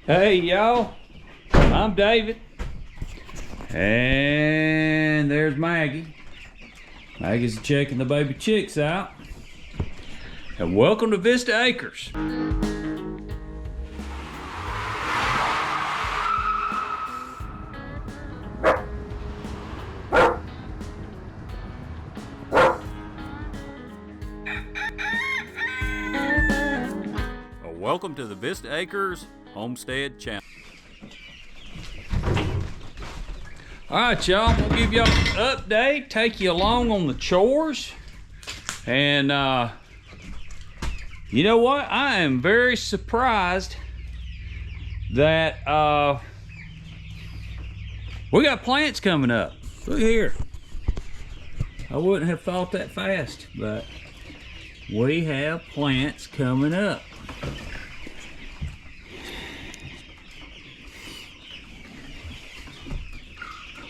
Hey y'all, I'm David, and there's Maggie. Maggie's checking the baby chicks out. And welcome to Vista Acres. Welcome to the Vista Acres Homestead Channel. Alright y'all, I'm gonna give y'all an update, take you along on the chores. And you know what? I am very surprised that we got plants coming up. Look here. I wouldn't have thought that fast, but we have plants coming up.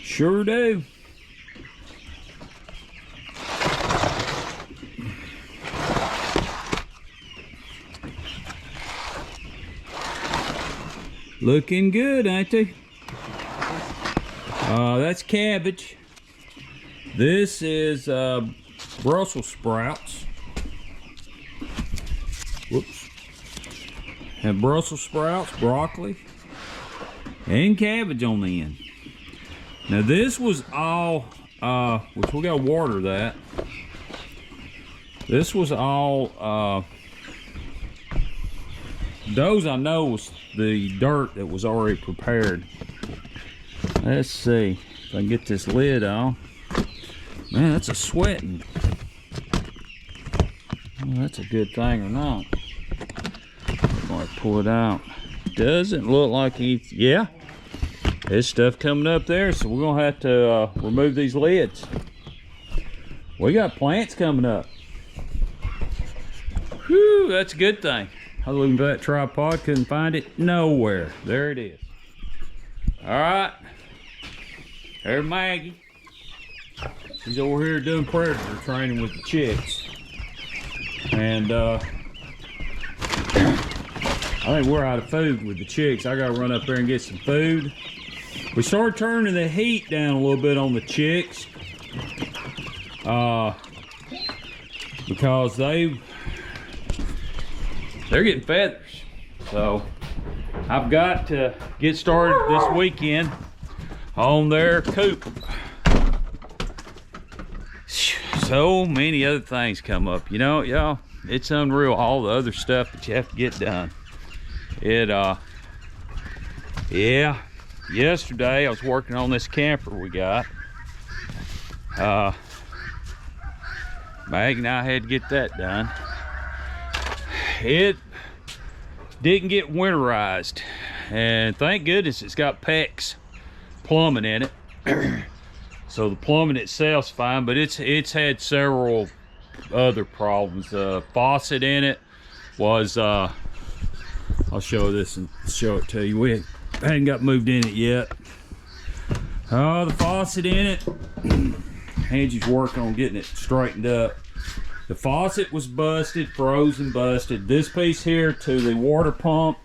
Sure do. Looking good, ain't they? That's cabbage. This is Brussels sprouts. Whoops. And Brussels sprouts, broccoli, and cabbage on the end. Now this was all, which we gotta water that. This was all, those I know was the dirt that was already prepared. Let's see if I can get this lid on. Man, that's a sweating. Well, that's a good thing or not. I'm gonna pull it out. Doesn't look like it's, yeah. There's stuff coming up there, so we're gonna have to remove these lids. We got plants coming up. Whew, that's a good thing. I was looking for that tripod, couldn't find it nowhere. There it is. All right, there's Maggie. She's over here doing predator training with the chicks. And I think we're out of food with the chicks. I gotta run up there and get some food. We started turning the heat down a little bit on the chicks because they're getting feathers. So I've got to get started this weekend on their coop. So many other things come up, you know, y'all. It's unreal, all the other stuff that you have to get done. Yeah. Yesterday I was working on this camper we got. Mag and I had to get that done. It didn't get winterized, and thank goodness it's got PEX plumbing in it. So the plumbing itself's fine, but it's had several other problems. The faucet in it was I'll show this and show it to you. We hadn't got moved in it yet. Oh, the faucet in it. Angie's working on getting it straightened up. The faucet was busted, frozen, busted. This piece here to the water pump,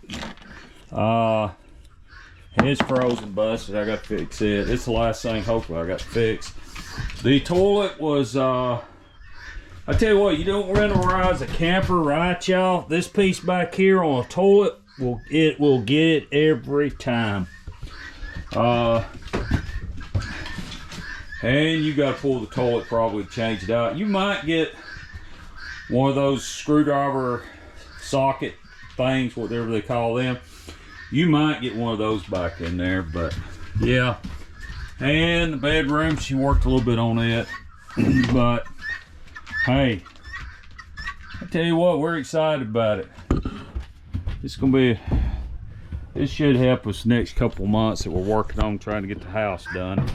it's frozen, busted. I got to fix it. It's the last thing, hopefully, I got to fix. The toilet was, I tell you what, you don't winterize a camper, right, y'all? This piece back here on a toilet, it will get it every time. And you got to pull the toilet, probably change it out. You might get one of those screwdriver socket things, whatever they call them. You might get one of those back in there, but yeah. And the bedroom, she worked a little bit on it. But hey, I tell you what, we're excited about it. It's gonna be, it should help us next couple months that we're working on trying to get the house done.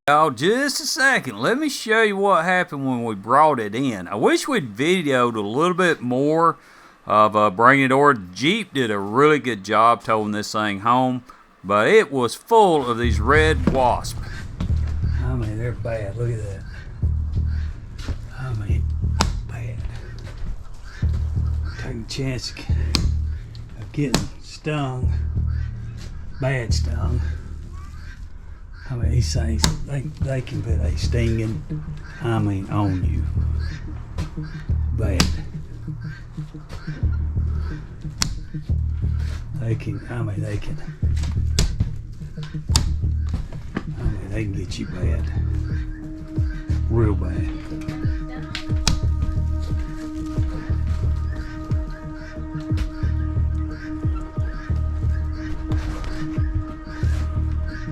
Now, just a second, let me show you what happened when we brought it in. I wish we'd videoed a little bit more of bringing it over. Jeep did a really good job towing this thing home, but it was full of these red wasps. I mean, they're bad. Look at that. I mean, bad. Taking a chance of getting stung, bad stung. I mean, he says they can put a stinging, I mean, on you. Bad. They can get you bad. Real bad.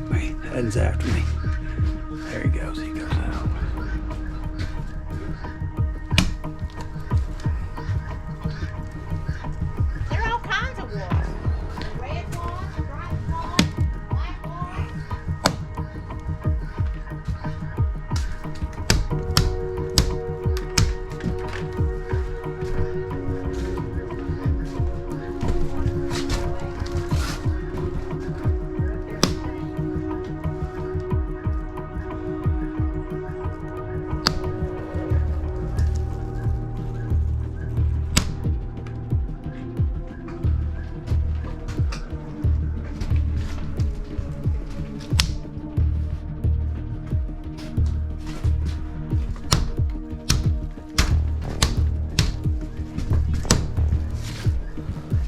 Man, Dad's after me. There he goes out. There are all kinds of ones. Red ones, striped ones, black ones.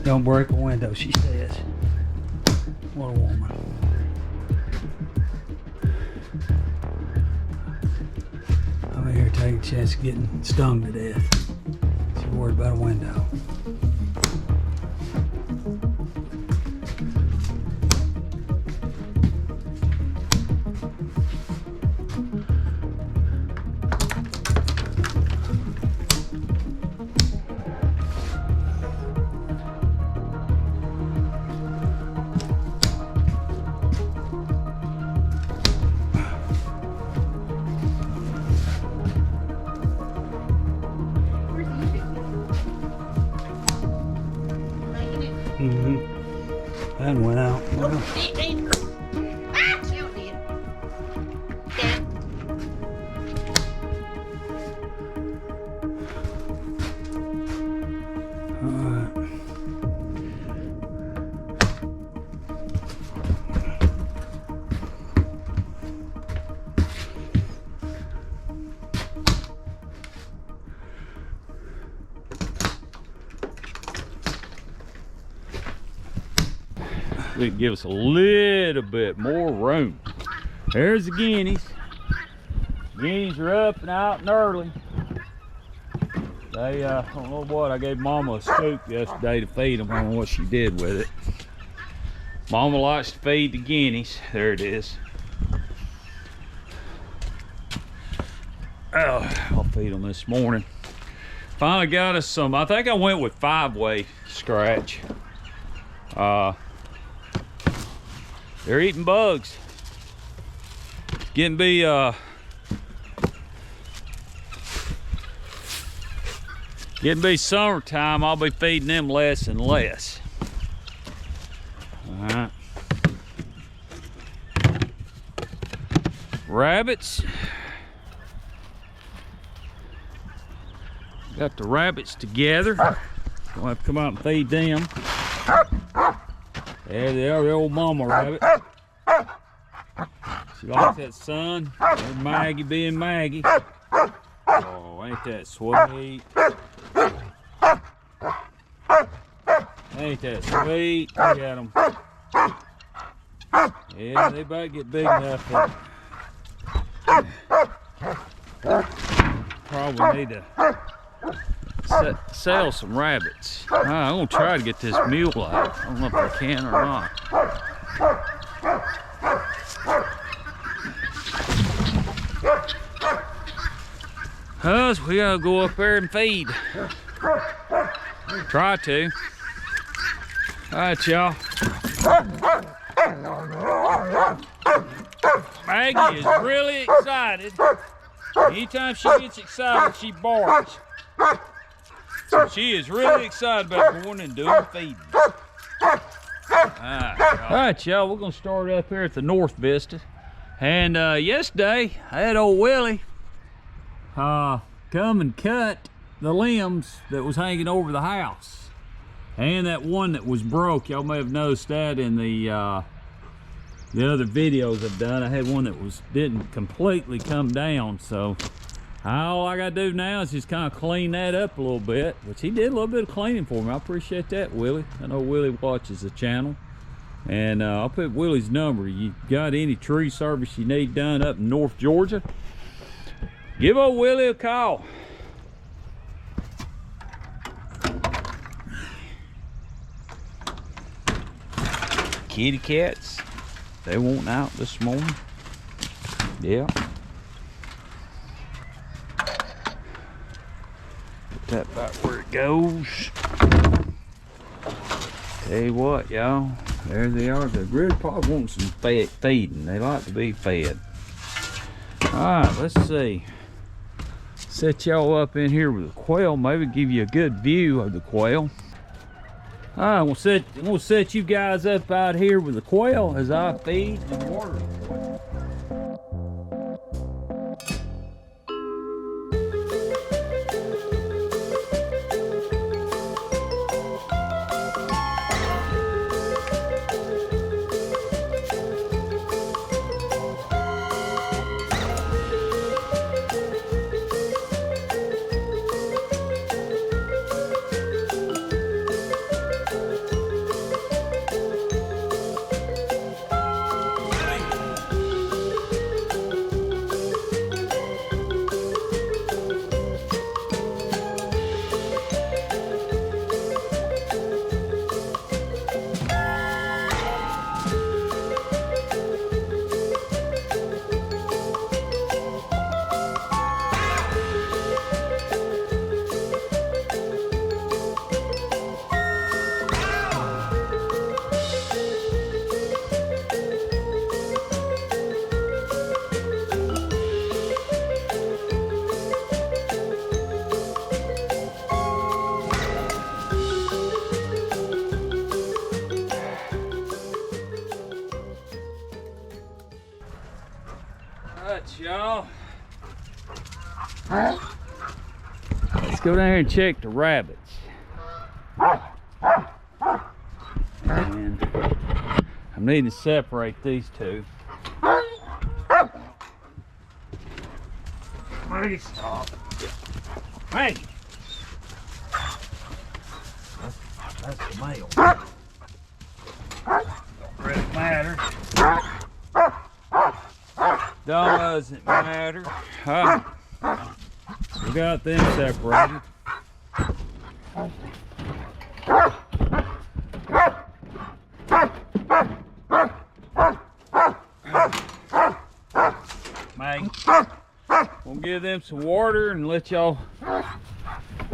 Don't break a window, she says. What a woman. I'm in here taking a chance of getting stung to death. She's worried about a window. That went out. Well, Ah, sure did. Yeah. alright. It give us a little bit more room. There's the guineas. Guineas are up and out and early. They, I don't know what, I gave Mama a scoop yesterday to feed them. I don't know what she did with it. Mama likes to feed the guineas. There it is. Oh, I'll feed them this morning. Finally got us some, I think I went with 5-way scratch. They're eating bugs. Getting to be summertime, I'll be feeding them less and less. All right. Rabbits. Got the rabbits together. Gonna have to come out and feed them. There they are, the old mama rabbit. She likes that sun. There's Maggie being Maggie. Oh, ain't that sweet? Ain't that sweet? Look at them. Yeah, they better get big enough to probably need to sell some rabbits. I'm gonna try to get this mule out. I don't know if I can or not. Us, we gotta go up there and feed. Try to. All right, y'all. Maggie is really excited. Anytime she gets excited, she barks. So she is really excited about going and doing feeding. All right, y'all, we're gonna start up here at the North Vista. And yesterday, I had old Willie come and cut the limbs that was hanging over the house. And that one that was broke, y'all may have noticed that in the other videos I've done. I had one that didn't completely come down, so all I gotta do now is just kind of clean that up a little bit, which he did a little bit of cleaning for me. I appreciate that, Willie. I know Willie watches the channel. And I'll put Willie's number. You got any tree service you need done up in North Georgia, give old Willie a call. Kitty cats, they want out this morning. Yeah. Put that about where it goes. Tell you what, y'all, there they are. They really probably want some feeding. They like to be fed. Alright, let's see. Set y'all up in here with the quail, maybe give you a good view of the quail. Alright, we'll set you guys up out here with the quail as I feed and water the quail. Y'all, let's go down here and check the rabbits. And I'm needing to separate these two. Maggie, stop. Maggie, that's the male. Don't really matter. Doesn't matter. We got them separated. Maggie, we'll give them some water and let y'all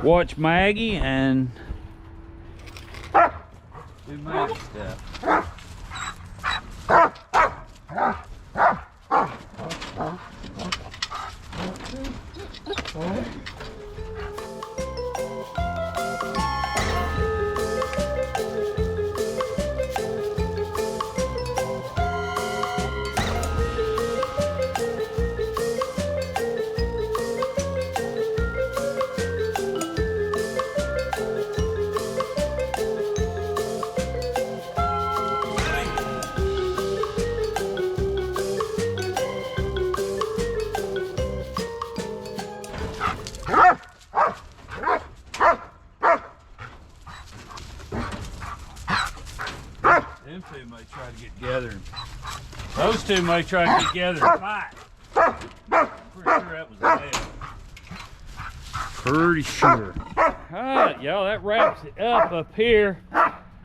watch Maggie and do Maggie stuff. Them two may try to get together. Those two may try to get together and fight. I'm pretty sure that was a male. Pretty sure. Alright, y'all, that wraps it up here.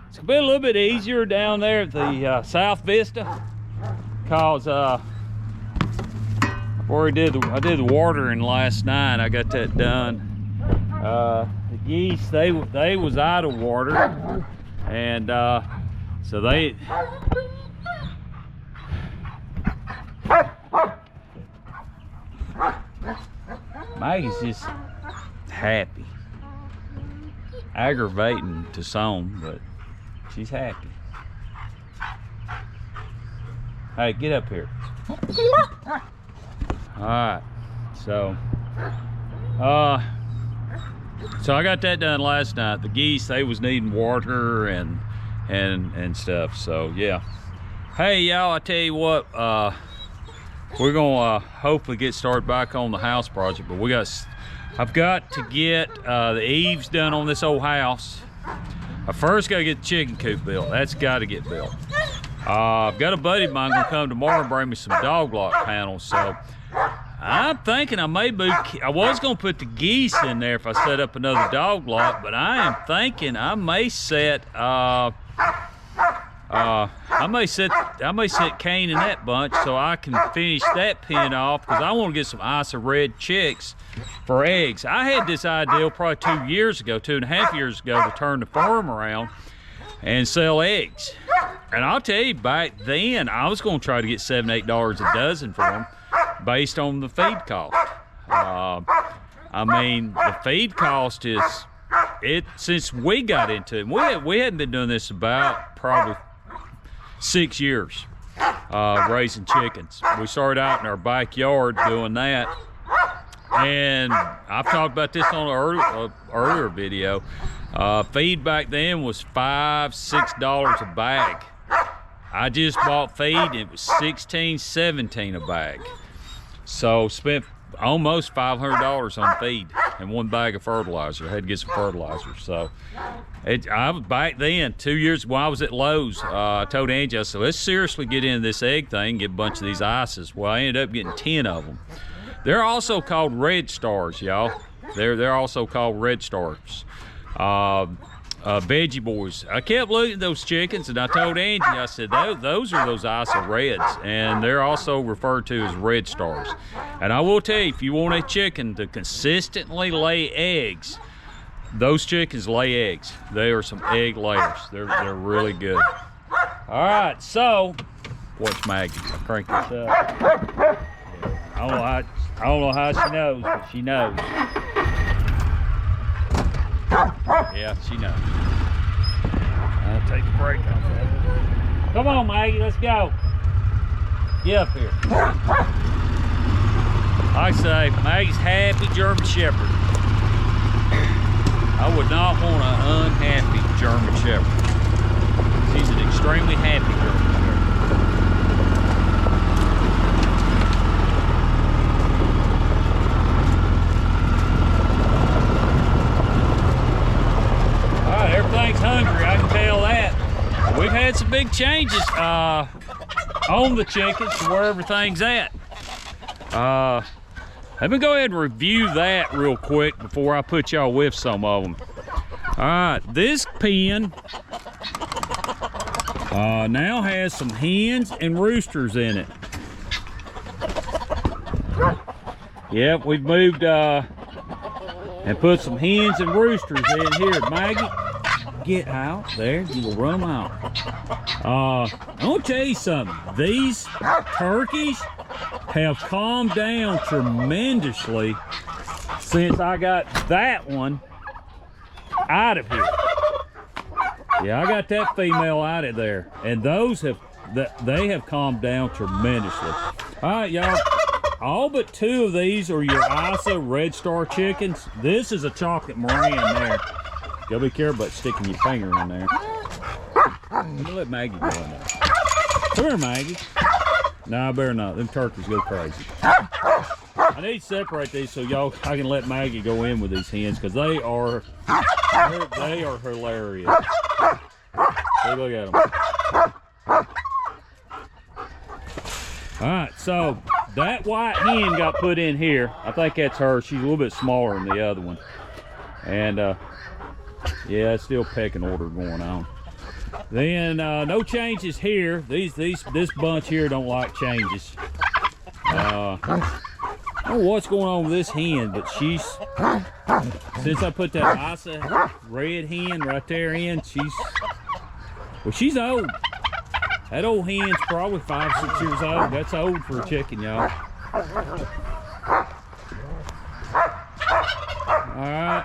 It's gonna be a little bit easier down there at the South Vista, cause I did the watering last night. I got that done. The geese, they was out of water, and so they Maggie's just happy. Aggravating to some, but she's happy. Hey, get up here. Alright, so So I got that done last night. The geese, they was needing water and stuff. So yeah. Hey y'all, I tell you what, we're gonna hopefully get started back on the house project, but I've got to get the eaves done on this old house. I first gotta get the chicken coop built. That's gotta get built. I've got a buddy of mine gonna come tomorrow and bring me some dog lock panels. So I'm thinking I was gonna put the geese in there if I set up another dog lock, but I am thinking I may set Kane in that bunch so I can finish that pen off, because I want to get some ISA red chicks for eggs. I had this idea probably 2.5 years ago to turn the farm around and sell eggs. And I'll tell you, back then I was going to try to get $7, $8 a dozen for them based on the feed cost. I mean, the feed cost since we got into it, we hadn't been doing this about probably 6 years, raising chickens. We started out in our backyard doing that, and I've talked about this on an earlier video. Feed back then was $5, $6 a bag. I just bought feed and it was $16, $17 a bag. So spent almost $500 on feed and one bag of fertilizer. I had to get some fertilizer. So I was back then, 2 years when I was at Lowe's. I told Angie, I said, let's seriously get into this egg thing, get a bunch of these ISAs. Well, I ended up getting 10 of them. They're also called red stars, y'all. They're also called red stars. Veggie boys. I kept looking at those chickens and I told Angie, I said, those are those ISA reds, and they're also referred to as red stars. And I will tell you, if you want a chicken to consistently lay eggs, those chickens lay eggs. They are some egg layers. They're really good. All right, so watch Maggie. I'll crank this up. I don't know how she knows, but she knows. Yeah, she knows. I'll take the brake off that. Come on, Maggie, let's go. Get up here. I say, Maggie's happy German Shepherd. I would not want an unhappy German Shepherd. She's an extremely happy German Shepherd. Everything's hungry, I can tell that. We've had some big changes on the chickens to where everything's at. Let me go ahead and review that real quick before I put y'all with some of them. All right, this pen now has some hens and roosters in it. Yep, we've moved and put some hens and roosters in here. Maggie, get out there. You will run them out. I'm gonna tell you something. These turkeys have calmed down tremendously since I got that one out of here. Yeah, I got that female out of there, and they have calmed down tremendously. All right, y'all. All but 2 of these are your ISA Red Star chickens. This is a chocolate Moran there. Gotta be careful about sticking your finger in there. Let me let Maggie go in there. Come here, Maggie. No, I better not. Them turkeys go crazy. I need to separate these so I can let Maggie go in with these hens, because they are hilarious. Hey, look at them. All right, so that white hen got put in here. I think that's her. She's a little bit smaller than the other one. And yeah, it's still pecking order going on. Then no changes here. This bunch here don't like changes. I don't know what's going on with this hen, but since I put that ISA red hen right there in, she's old. That old hen's probably 5, 6 years old. That's old for a chicken, y'all. All right.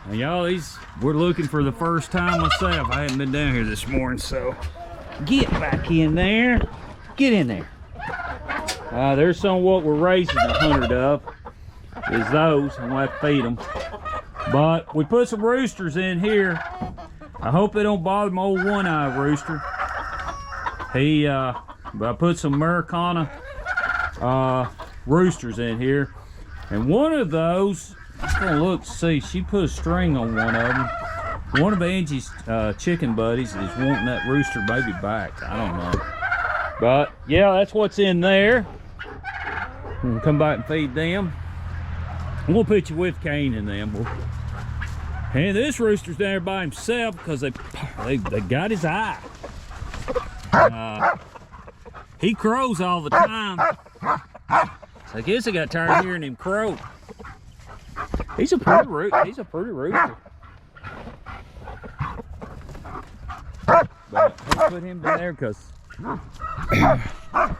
Now, y'all, we're looking for the first time myself. I haven't been down here this morning, so get back in there. Get in there. There's some what we're raising 100 of. Is those. I'm gonna have to feed them. But we put some roosters in here. I hope they don't bother my old one-eye rooster. But I put some Americana roosters in here. And one of those, I'm just gonna look to see, she put a string on one of them. One of Angie's chicken buddies is wanting that rooster baby back. I don't know. But yeah, that's what's in there. We'll come back and feed them. We'll put you with Kane and them. And this rooster's down there by himself because they got his eye. He crows all the time. So I guess I got tired of hearing him crow. He's a pretty rooster. But let's put him down there because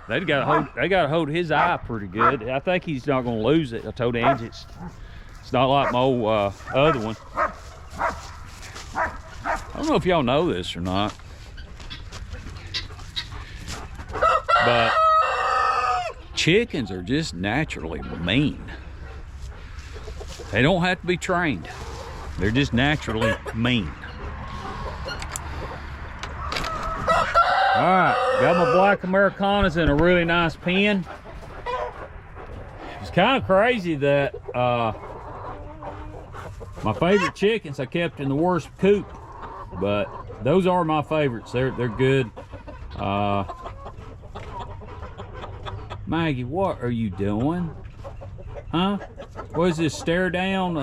they got to hold his eye pretty good. I think he's not gonna lose it. I told Angie it's not like my old other one. I don't know if y'all know this or not, but chickens are just naturally mean. They don't have to be trained. They're just naturally mean. All right, got my black Americanas in a really nice pen. It's kind of crazy that my favorite chickens I kept in the worst coop, but those are my favorites. They're good. Maggie, what are you doing? Huh? What is this, stare down?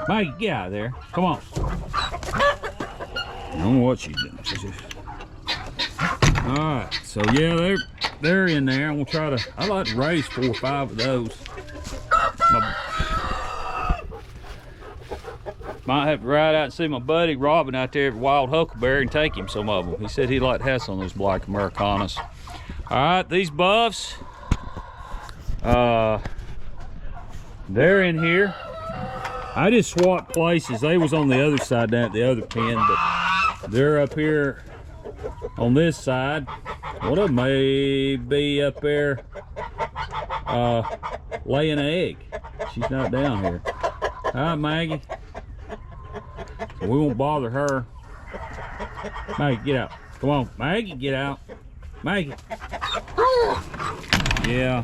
Maggie, get out of there. Come on. I don't know what she's doing. All right, so yeah, they're in there. I'm gonna try to, I like to raise 4 or 5 of those. Might have to ride out and see my buddy Robin out there at Wild Huckleberry and take him some of them. He said he'd like to have some of those black Americanas. All right, these buffs, they're in here. I just swapped places. They was on the other side down at the other pen, but they're up here on this side. One of them may be up there laying an egg. She's not down here. All right, Maggie. So we won't bother her. Maggie, get out. Come on, Maggie, get out. Maggie. Yeah.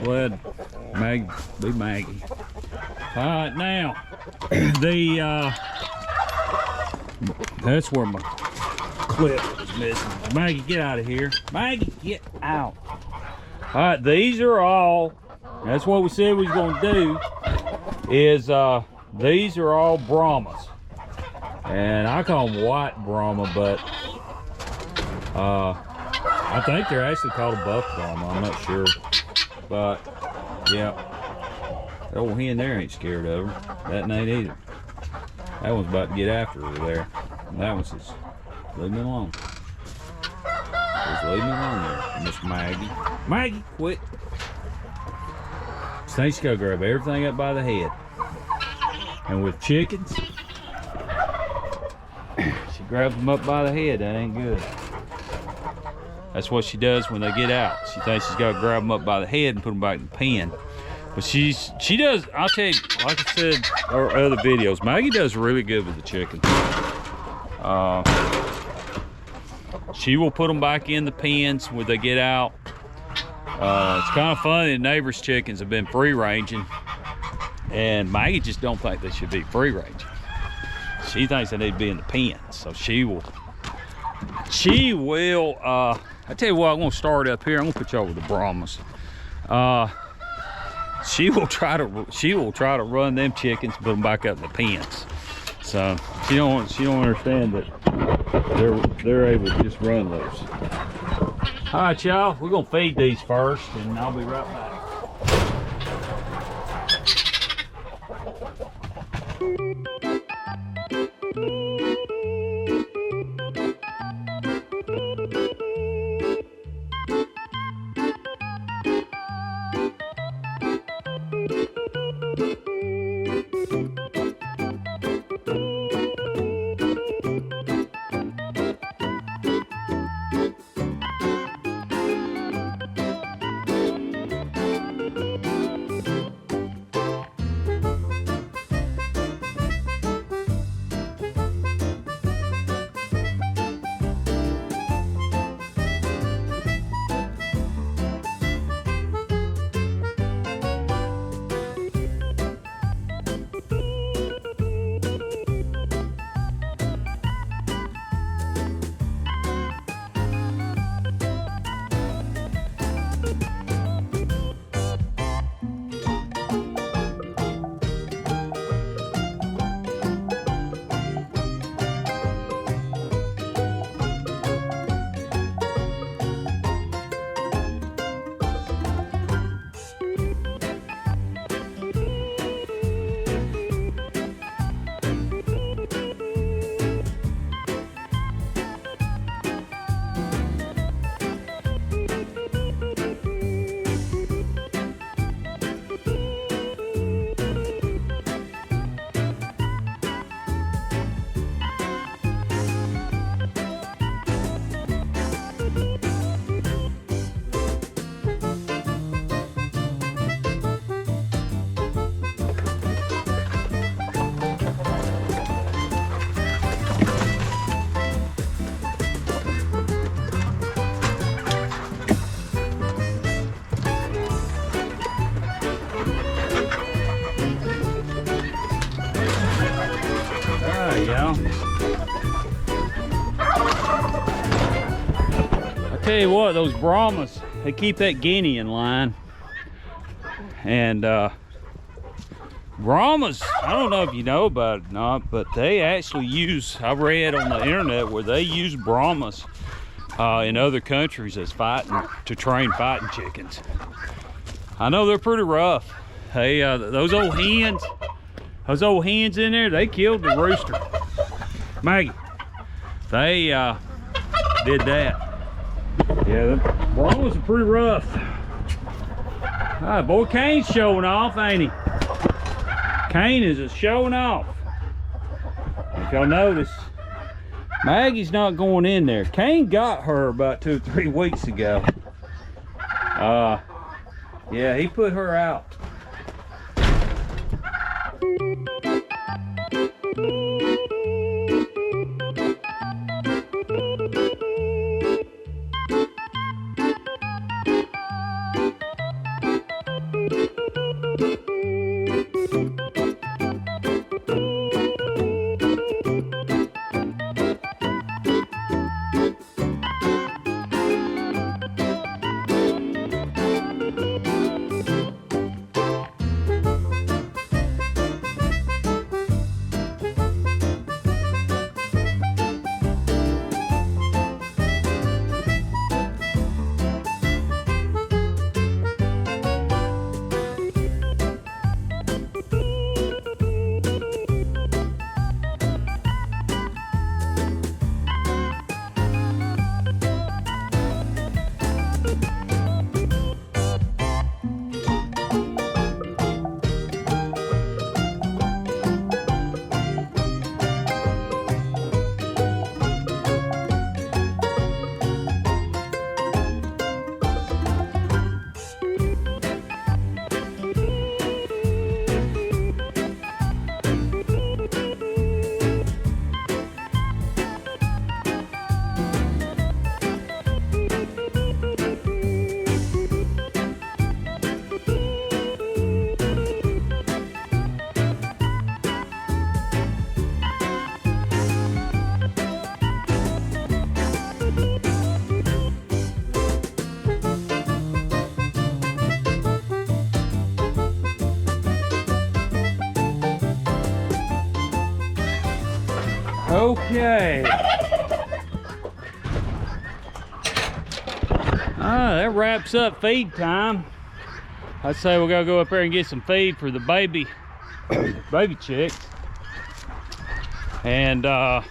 Glad Maggie be Maggie. All right, now that's where my clip is missing. Maggie, get out of here. Maggie, get out. All right, these are all, that's what we said we was gonna do, is these are all Brahmas. And I call them white Brahma, but I think they're actually called a buff Brahma. I'm not sure. But yeah, that old hen there ain't scared of her. That ain't either. That one's about to get after her there. And that one's just, leave me alone. Just leave me alone there, Miss Maggie. Maggie, quit. This thing's gotta grab everything up by the head. And with chickens, she grabs them up by the head. That ain't good. That's what she does when they get out. She thinks she's got to grab them up by the head and put them back in the pen. But she does, I'll tell you, like I said in our other videos, Maggie does really good with the chickens. She will put them back in the pens when they get out. It's kind of funny, the neighbors' chickens have been free ranging, and Maggie just don't think they should be free ranging. She thinks they need to be in the pen, so she will, I tell you what, I'm gonna start up here. I'm gonna put y'all with the Brahmas. She will try to run them chickens, put them back up in the pens. So she don't understand that they're able to just run those. All right, y'all, we're gonna feed these first, and I'll be right back. y'all. I tell you what, those Brahmas, they keep that guinea in line. And Brahmas, I don't know if you know about it or not, but they actually use, I read on the internet where they use Brahmas in other countries as to train fighting chickens. I know they're pretty rough. Hey, those old hens in there, they killed the rooster. Maggie, they did that. Yeah, the Brahmas are pretty rough. Ah, boy, Kane's showing off, ain't he? Kane is just showing off. If y'all notice, Maggie's not going in there. Kane got her about 2 or 3 weeks ago. Yeah, he put her out. Okay. That wraps up feed time. I'd say we gotta go up there and get some feed for the baby chicks. And I'll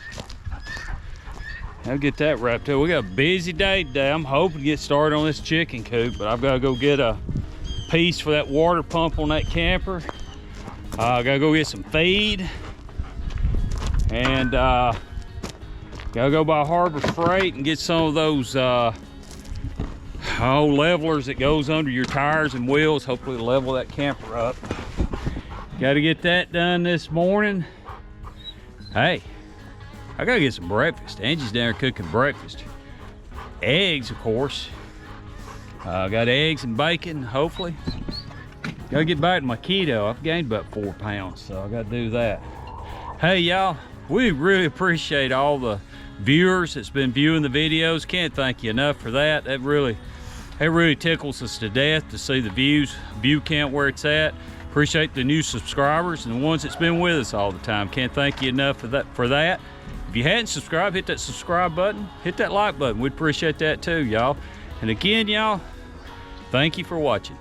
get that wrapped up. We got a busy day today. I'm hoping to get started on this chicken coop, but I've gotta go get a piece for that water pump on that camper. I gotta go get some feed. And gotta go by Harbor Freight and get some of those levelers that goes under your tires and wheels. Hopefully level that camper up. Gotta get that done this morning. Hey, I gotta get some breakfast. Angie's down there cooking breakfast. Eggs, of course. Got eggs and bacon, hopefully. Gotta get back to my keto. I've gained about 4 pounds, so I gotta do that. Hey y'all, we really appreciate all the viewers that's been viewing the videos. Can't thank you enough for that. That really tickles us to death to see the view count where it's at. Appreciate the new subscribers and the ones that's been with us all the time. Can't thank you enough for that. If you hadn't subscribed, hit that subscribe button, hit that like button. We'd appreciate that too, y'all. And again, y'all, thank you for watching.